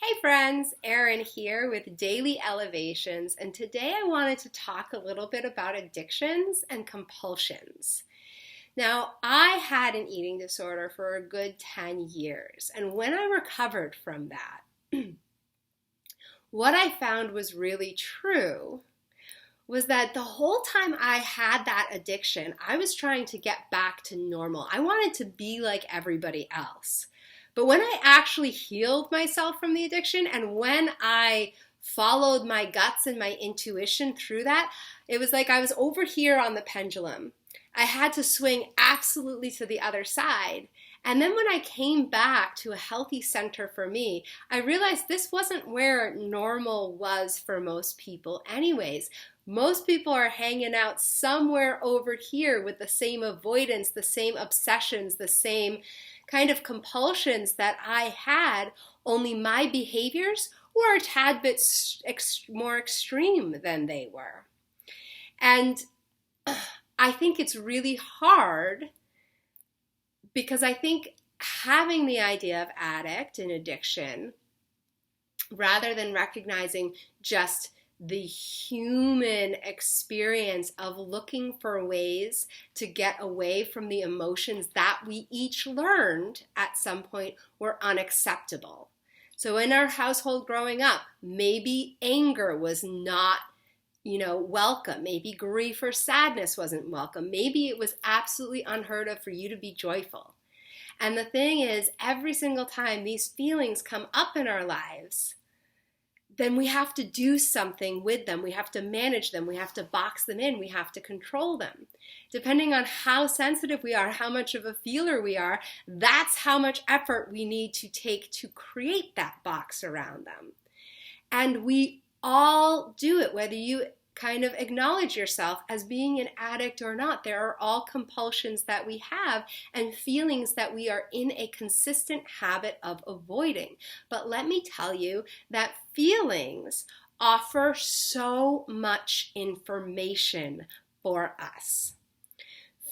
Hey friends, Erin here with Daily Elevations, and today I wanted to talk a little bit about addictions and compulsions. Now, I had an eating disorder for a good 10 years, and when I recovered from that, what I found was really true was that the whole time I had that addiction, I was trying to get back to normal. I wanted to be like everybody else. But when I actually healed myself from the addiction and when I followed my guts and my intuition through that, it was like I was over here on the pendulum. I had to swing absolutely to the other side. And then when I came back to a healthy center for me, I realized this wasn't where normal was for most people anyways. Most people are hanging out somewhere over here with the same avoidance, the same obsessions, the same kind of compulsions that I had, only my behaviors were a tad bit more extreme than they were. And I think it's really hard because I think having the idea of addict and addiction, rather than recognizing just the human experience of looking for ways to get away from the emotions that we each learned at some point were unacceptable. So in our household growing up, maybe anger was not welcome. Maybe grief or sadness wasn't welcome. Maybe it was absolutely unheard of for you to be joyful. And the thing is, every single time these feelings come up in our lives, then we have to do something with them. We have to manage them. We have to box them in. We have to control them. Depending on how sensitive we are, how much of a feeler we are, that's how much effort we need to take to create that box around them. And we all do it, whether you kind of acknowledge yourself as being an addict or not. There are all compulsions that we have and feelings that we are in a consistent habit of avoiding. But let me tell you that feelings offer so much information for us.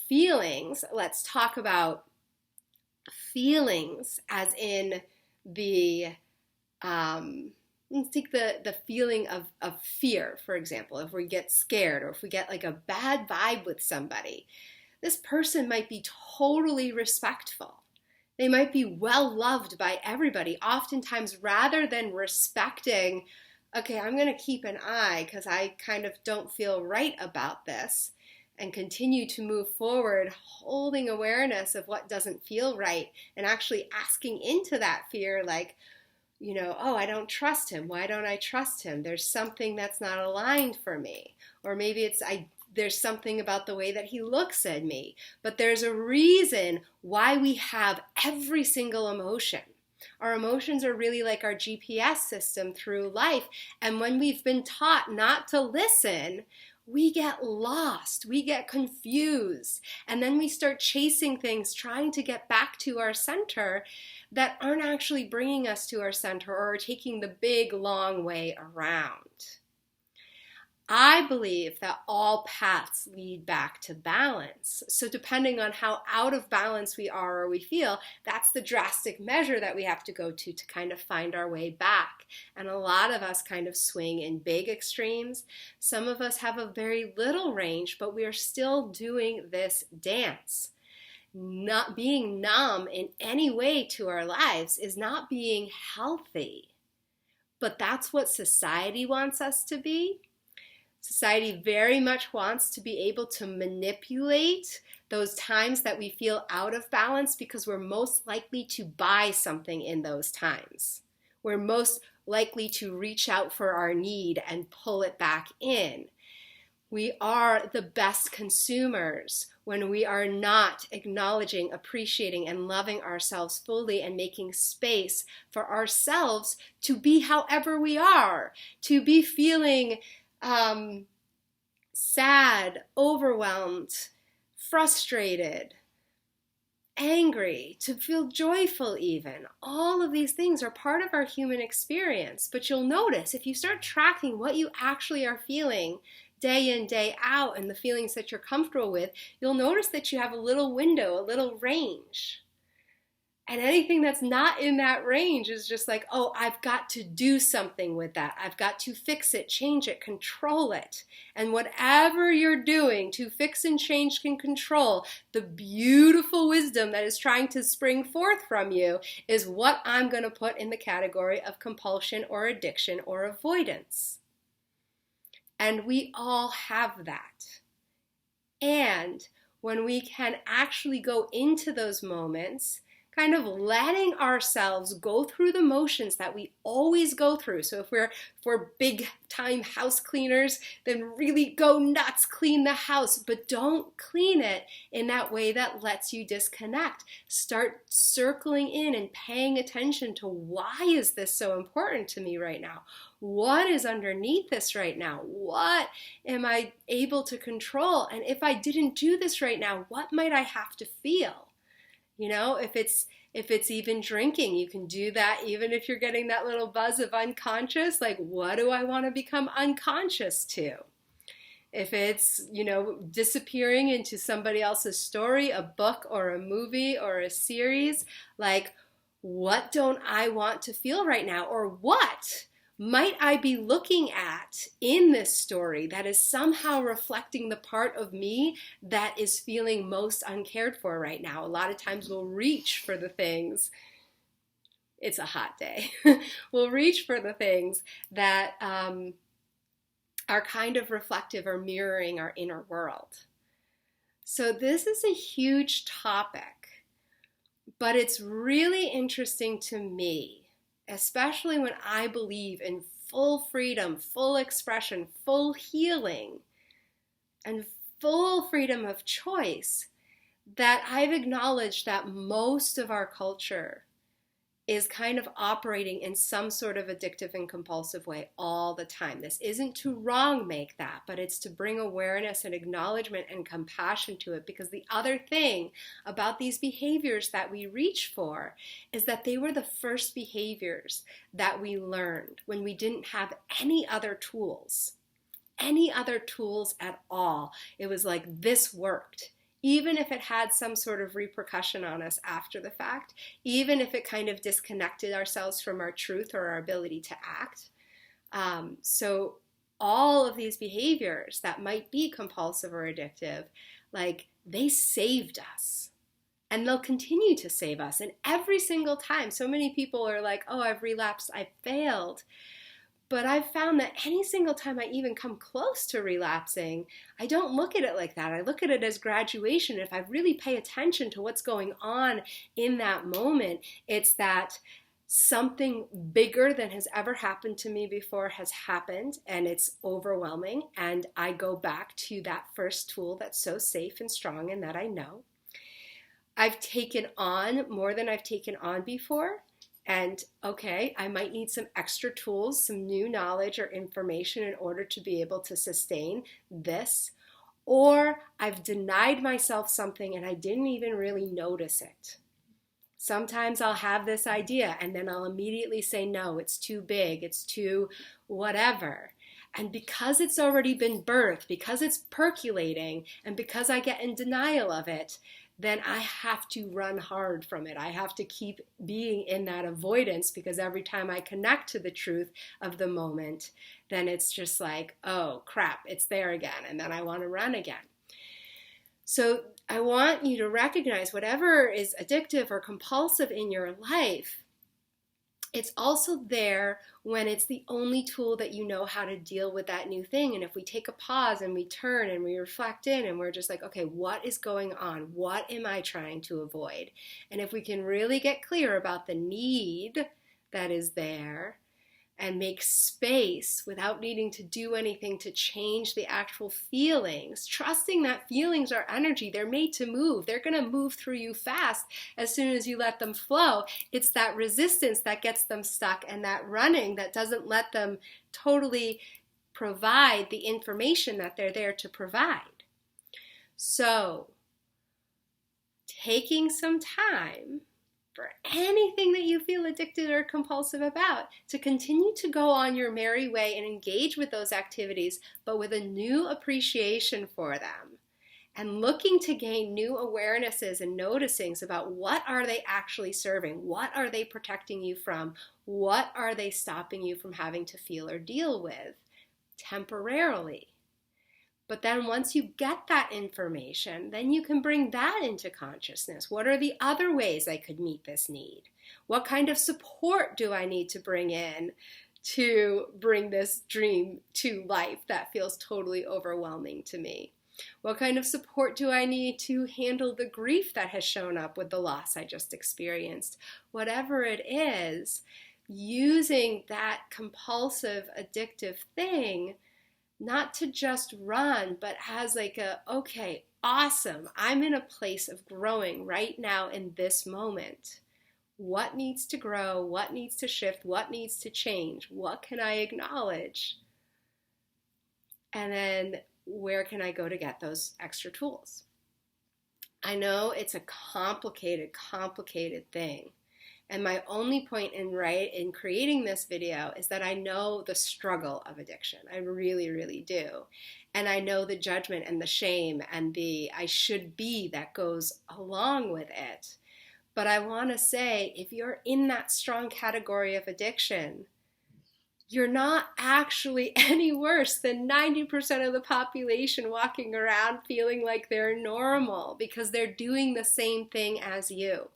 Feelings, let's talk about feelings as in the let's take the feeling of fear, for example. If we get scared or if we get like a bad vibe with somebody, this person might be totally respectful. They might be well loved by everybody. Oftentimes, rather than respecting, okay, I'm going to keep an eye because I kind of don't feel right about this, and continue to move forward, holding awareness of what doesn't feel right and actually asking into that fear, like, oh, I don't trust him. Why don't I trust him? There's something that's not aligned for me. Or maybe there's something about the way that he looks at me. But there's a reason why we have every single emotion. Our emotions are really like our GPS system through life. And when we've been taught not to listen, we get lost, we get confused, and then we start chasing things, trying to get back to our center that aren't actually bringing us to our center or are taking the big, long way around. I believe that all paths lead back to balance. So depending on how out of balance we are or we feel, that's the drastic measure that we have to go to kind of find our way back. And a lot of us kind of swing in big extremes. Some of us have a very little range, but we are still doing this dance. Not being numb in any way to our lives is not being healthy. But that's what society wants us to be. Society very much wants to be able to manipulate those times that we feel out of balance because we're most likely to buy something in those times. We're most likely to reach out for our need and pull it back in. We are the best consumers when we are not acknowledging, appreciating, and loving ourselves fully and making space for ourselves to be however we are, to be feeling sad, overwhelmed, frustrated, angry, to feel joyful even. All of these things are part of our human experience. But you'll notice if you start tracking what you actually are feeling day in, day out, and the feelings that you're comfortable with, you'll notice that you have a little window, a little range. And anything that's not in that range is just like, oh, I've got to do something with that. I've got to fix it, change it, control it. And whatever you're doing to fix and change and control, the beautiful wisdom that is trying to spring forth from you is what I'm going to put in the category of compulsion or addiction or avoidance. And we all have that. And when we can actually go into those moments, kind of letting ourselves go through the motions that we always go through. So if we're big time house cleaners, then really go nuts, clean the house, but don't clean it in that way that lets you disconnect. Start circling in and paying attention to, why is this so important to me right now? What is underneath this right now? What am I able to control? And if I didn't do this right now, what might I have to feel? You know, if it's even drinking, you can do that even if you're getting that little buzz of unconscious, like, what do I want to become unconscious to? If it's, you know, disappearing into somebody else's story, a book or a movie or a series, like, what don't I want to feel right now? Or what might I be looking at in this story that is somehow reflecting the part of me that is feeling most uncared for right now? A lot of times we'll reach for the things, it's a hot day, we'll reach for the things that are kind of reflective or mirroring our inner world. So this is a huge topic, but it's really interesting to me, especially when I believe in full freedom, full expression, full healing, and full freedom of choice, that I've acknowledged that most of our culture is kind of operating in some sort of addictive and compulsive way all the time. This isn't to wrong make that, but it's to bring awareness and acknowledgement and compassion to it. Because the other thing about these behaviors that we reach for is that they were the first behaviors that we learned when we didn't have any other tools at all. It was like, this worked. Even if it had some sort of repercussion on us after the fact, even if it kind of disconnected ourselves from our truth or our ability to act. So all of these behaviors that might be compulsive or addictive, like, they saved us. And they'll continue to save us. And every single time, so many people are like, oh, I've relapsed, I've failed. But I've found that any single time I even come close to relapsing, I don't look at it like that. I look at it as graduation. If I really pay attention to what's going on in that moment, it's that something bigger than has ever happened to me before has happened, and it's overwhelming. And I go back to that first tool that's so safe and strong and that I know. I've taken on more than I've taken on before. And okay, I might need some extra tools, some new knowledge or information in order to be able to sustain this. Or I've denied myself something and I didn't even really notice it. Sometimes I'll have this idea and then I'll immediately say, no, it's too big, it's too whatever. And because it's already been birthed, because it's percolating, and because I get in denial of it, then I have to run hard from it. I have to keep being in that avoidance, because every time I connect to the truth of the moment, then it's just like, oh crap, it's there again, and then I want to run again. So I want you to recognize whatever is addictive or compulsive in your life, it's also there when it's the only tool that you know how to deal with that new thing. And if we take a pause and we turn and we reflect in and we're just like, okay, what is going on? What am I trying to avoid? And if we can really get clear about the need that is there and make space without needing to do anything to change the actual feelings, trusting that feelings are energy, they're made to move. They're going to move through you fast as soon as you let them flow. It's that resistance that gets them stuck, and that running that doesn't let them totally provide the information that they're there to provide. So, taking some time for anything that you feel addicted or compulsive about, to continue to go on your merry way and engage with those activities, but with a new appreciation for them. and looking to gain new awarenesses and noticings about what are they actually serving, what are they protecting you from, what are they stopping you from having to feel or deal with temporarily. But then once you get that information, then you can bring that into consciousness. What are the other ways I could meet this need? What kind of support do I need to bring in to bring this dream to life that feels totally overwhelming to me? What kind of support do I need to handle the grief that has shown up with the loss I just experienced? Whatever it is, using that compulsive, addictive thing, not to just run, but as like okay, awesome, I'm in a place of growing right now in this moment. What needs to grow? What needs to shift? What needs to change? What can I acknowledge? And then where can I go to get those extra tools? I know it's a complicated thing. And my only point in creating this video is that I know the struggle of addiction. I really, really do. And I know the judgment and the shame and the I should be that goes along with it. But I want to say, if you're in that strong category of addiction, you're not actually any worse than 90% of the population walking around feeling like they're normal because they're doing the same thing as you.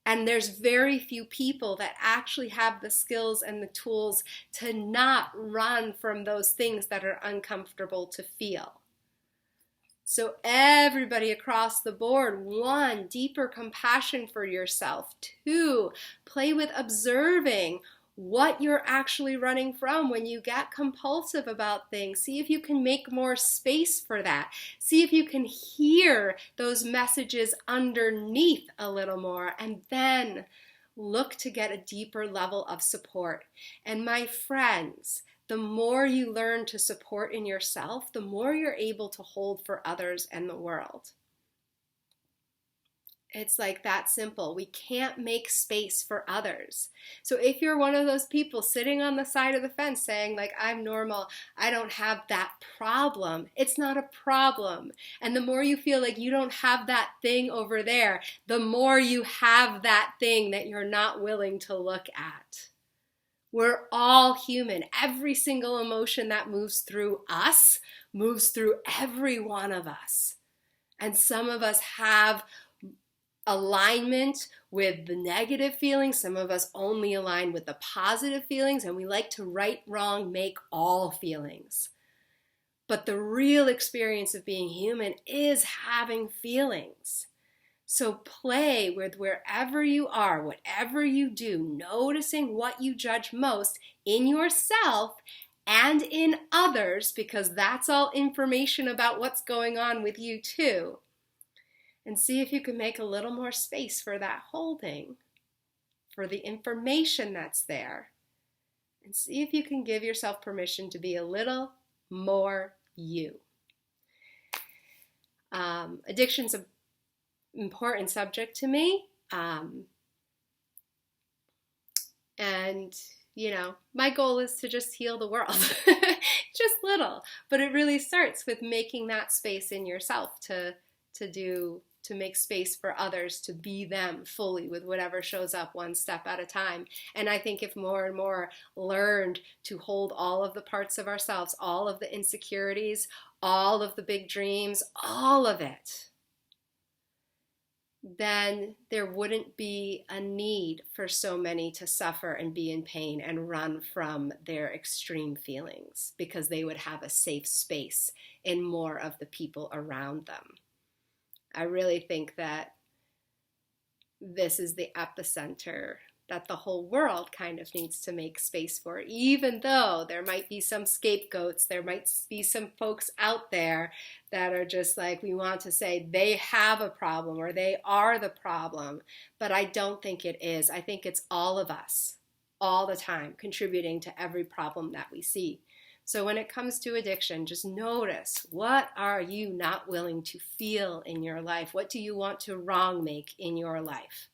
And there's very few people that actually have the skills and the tools to not run from those things that are uncomfortable to feel. So everybody across the board, 1, deeper compassion for yourself. 2, play with observing what you're actually running from when you get compulsive about things. See if you can make more space for that. See if you can hear those messages underneath a little more, and then look to get a deeper level of support. And my friends, the more you learn to support in yourself, the more you're able to hold for others and the world. It's like that simple. We can't make space for others. So if you're one of those people sitting on the side of the fence saying like, I'm normal, I don't have that problem, it's not a problem. And the more you feel like you don't have that thing over there, the more you have that thing that you're not willing to look at. We're all human. Every single emotion that moves through us moves through every one of us. And some of us have alignment with the negative feelings. Some of us only align with the positive feelings, and we like to right, wrong, make all feelings. But the real experience of being human is having feelings. So play with wherever you are, whatever you do, noticing what you judge most in yourself and in others, because that's all information about what's going on with you too. And see if you can make a little more space for that holding, for the information that's there. And see if you can give yourself permission to be a little more you. Addiction's an important subject to me. And, you know, my goal is to just heal the world. Just little. But it really starts with making that space in yourself to make space for others to be them fully with whatever shows up one step at a time. And I think if more and more learned to hold all of the parts of ourselves, all of the insecurities, all of the big dreams, all of it, then there wouldn't be a need for so many to suffer and be in pain and run from their extreme feelings, because they would have a safe space in more of the people around them. I really think that this is the epicenter that the whole world kind of needs to make space for, even though there might be some scapegoats, there might be some folks out there that are just like, we want to say they have a problem or they are the problem, but I don't think it is. I think it's all of us, all the time, contributing to every problem that we see. So when it comes to addiction, just notice, what are you not willing to feel in your life? What do you want to wrong make in your life?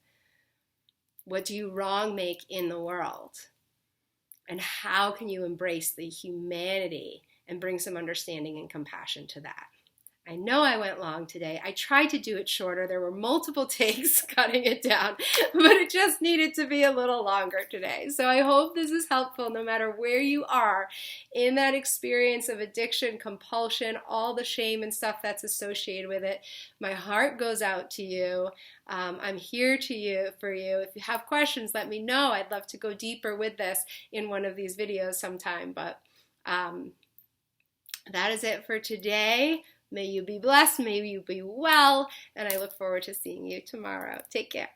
What do you wrong make in the world? And how can you embrace the humanity and bring some understanding and compassion to that? I know I went long today. I tried to do it shorter. There were multiple takes cutting it down, but it just needed to be a little longer today. So I hope this is helpful no matter where you are in that experience of addiction, compulsion, all the shame and stuff that's associated with it. My heart goes out to you. I'm here for you. If you have questions, let me know. I'd love to go deeper with this in one of these videos sometime, but that is it for today. May you be blessed, may you be well, and I look forward to seeing you tomorrow. Take care.